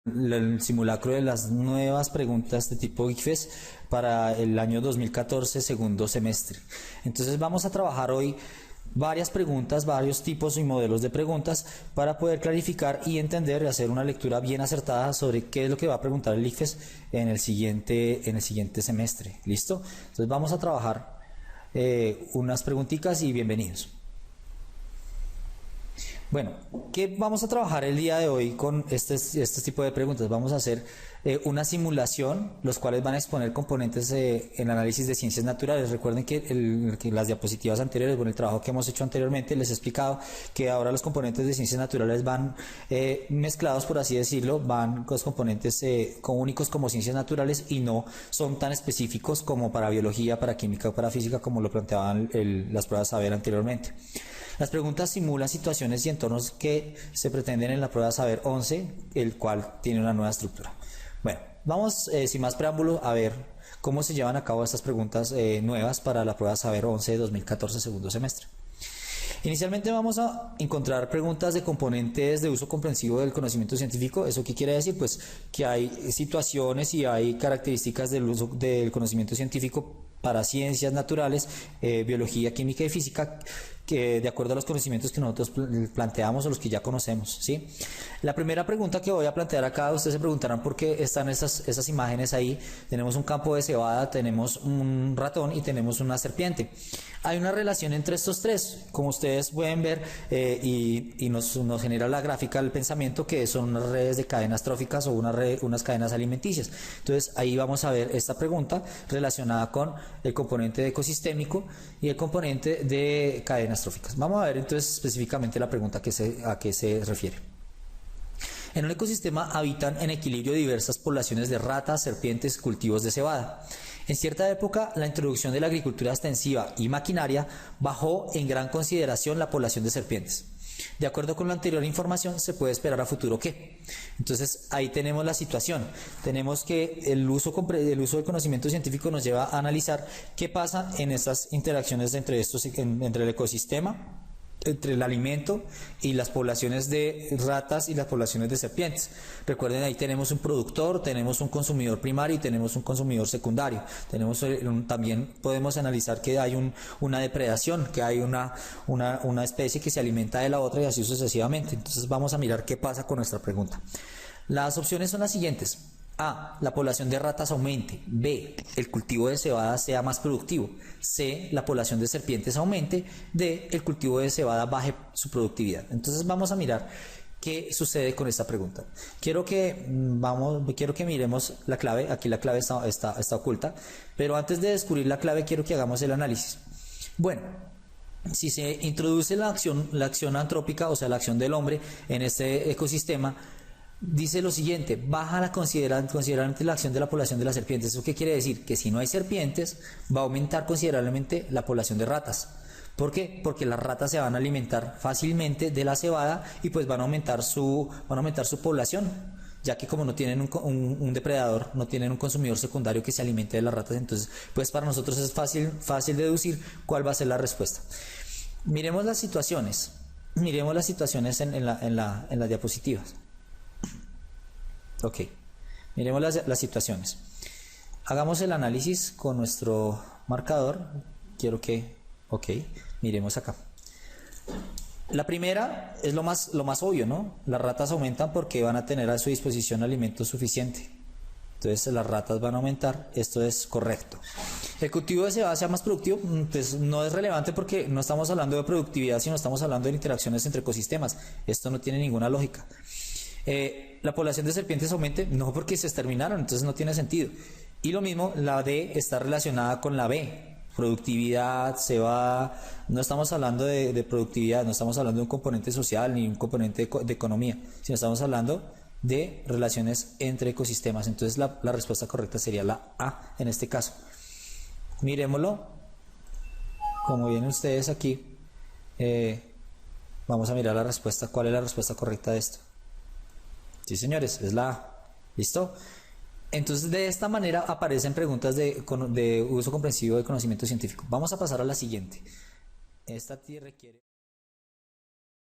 el simulacro de las nuevas preguntas de tipo ICFES para el año 2014, segundo semestre. Entonces vamos a trabajar hoy varias preguntas, varios tipos y modelos de preguntas para poder clarificar y entender y hacer una lectura bien acertada sobre qué es lo que va a preguntar el ICFES en el siguiente semestre. ¿Listo? Entonces vamos a trabajar unas preguntitas y bienvenidos. Bueno, ¿qué vamos a trabajar el día de hoy con este tipo de preguntas? Vamos a hacer una simulación, los cuales van a exponer componentes en análisis de ciencias naturales. Recuerden que las diapositivas anteriores, el trabajo que hemos hecho anteriormente, les he explicado que ahora los componentes de ciencias naturales van mezclados, por así decirlo, van con los componentes únicos como ciencias naturales y no son tan específicos como para biología, para química o para física, como lo planteaban las pruebas Saber anteriormente. Las preguntas simulan situaciones y entornos que se pretenden en la prueba Saber 11, el cual tiene una nueva estructura. Bueno, vamos sin más preámbulo a ver cómo se llevan a cabo estas preguntas nuevas para la prueba Saber 11 de 2014, segundo semestre. Inicialmente vamos a encontrar preguntas de componentes de uso comprensivo del conocimiento científico. ¿Eso qué quiere decir? Pues que hay situaciones y hay características del uso del conocimiento científico para ciencias naturales, biología, química y física, que de acuerdo a los conocimientos que nosotros planteamos o los que ya conocemos, ¿sí? La primera pregunta que voy a plantear acá, ustedes se preguntarán por qué están esas imágenes ahí. Tenemos un campo de cebada, tenemos un ratón y tenemos una serpiente. Hay una relación entre estos tres, como ustedes pueden ver, y nos genera la gráfica del pensamiento, que son unas redes de cadenas tróficas o unas cadenas alimenticias. Entonces ahí vamos a ver esta pregunta relacionada con el componente ecosistémico y el componente de cadenas tróficas. Vamos a ver entonces específicamente la pregunta a qué se refiere. En un ecosistema habitan en equilibrio diversas poblaciones de ratas, serpientes, cultivos de cebada. En cierta época, la introducción de la agricultura extensiva y maquinaria bajó en gran consideración la población de serpientes. De acuerdo con la anterior información, se puede esperar a futuro qué. Entonces, ahí tenemos la situación. Tenemos que el uso del conocimiento científico nos lleva a analizar qué pasa en estas interacciones entre el ecosistema, entre el alimento y las poblaciones de ratas y las poblaciones de serpientes. Recuerden, ahí tenemos un productor, tenemos un consumidor primario y tenemos un consumidor secundario. También podemos analizar que hay una depredación, que hay una especie que se alimenta de la otra y así sucesivamente. Entonces vamos a mirar qué pasa con nuestra pregunta. Las opciones son las siguientes. A. La población de ratas aumente. B. El cultivo de cebada sea más productivo. C. La población de serpientes aumente. D. El cultivo de cebada baje su productividad. Entonces vamos a mirar qué sucede con esta pregunta. Quiero que miremos la clave. Aquí la clave está oculta. Pero antes de descubrir la clave, quiero que hagamos el análisis. Bueno, si se introduce la acción antrópica, o sea, la acción del hombre en este ecosistema, dice lo siguiente: baja considerablemente la acción de la población de las serpientes. ¿Eso qué quiere decir? Que si no hay serpientes, va a aumentar considerablemente la población de ratas. ¿Por qué? Porque las ratas se van a alimentar fácilmente de la cebada y pues van a aumentar su población, ya que como no tienen un depredador, no tienen un consumidor secundario que se alimente de las ratas. Entonces, pues para nosotros es fácil deducir cuál va a ser la respuesta. Miremos las situaciones en las diapositivas. Ok, miremos las situaciones. Hagamos el análisis con nuestro marcador. Miremos acá. La primera es lo más obvio, ¿no? Las ratas aumentan porque van a tener a su disposición alimento suficiente. Entonces las ratas van a aumentar, esto es correcto. El cultivo de cebada sea más productivo, pues no es relevante porque no estamos hablando de productividad, sino estamos hablando de interacciones entre ecosistemas. Esto no tiene ninguna lógica. La población de serpientes aumente, no, porque se exterminaron, entonces no tiene sentido. Y lo mismo, la D está relacionada con la B, productividad, cebada. No estamos hablando de productividad, no estamos hablando de un componente social ni un componente de economía, sino estamos hablando de relaciones entre ecosistemas. Entonces la respuesta correcta sería la A en este caso. Miremoslo, como vienen ustedes aquí, vamos a mirar la respuesta. ¿Cuál es la respuesta correcta de esto? Sí, señores, es la A. ¿Listo? Entonces, de esta manera aparecen preguntas de uso comprensivo de conocimiento científico. Vamos a pasar a la siguiente. Esta requiere...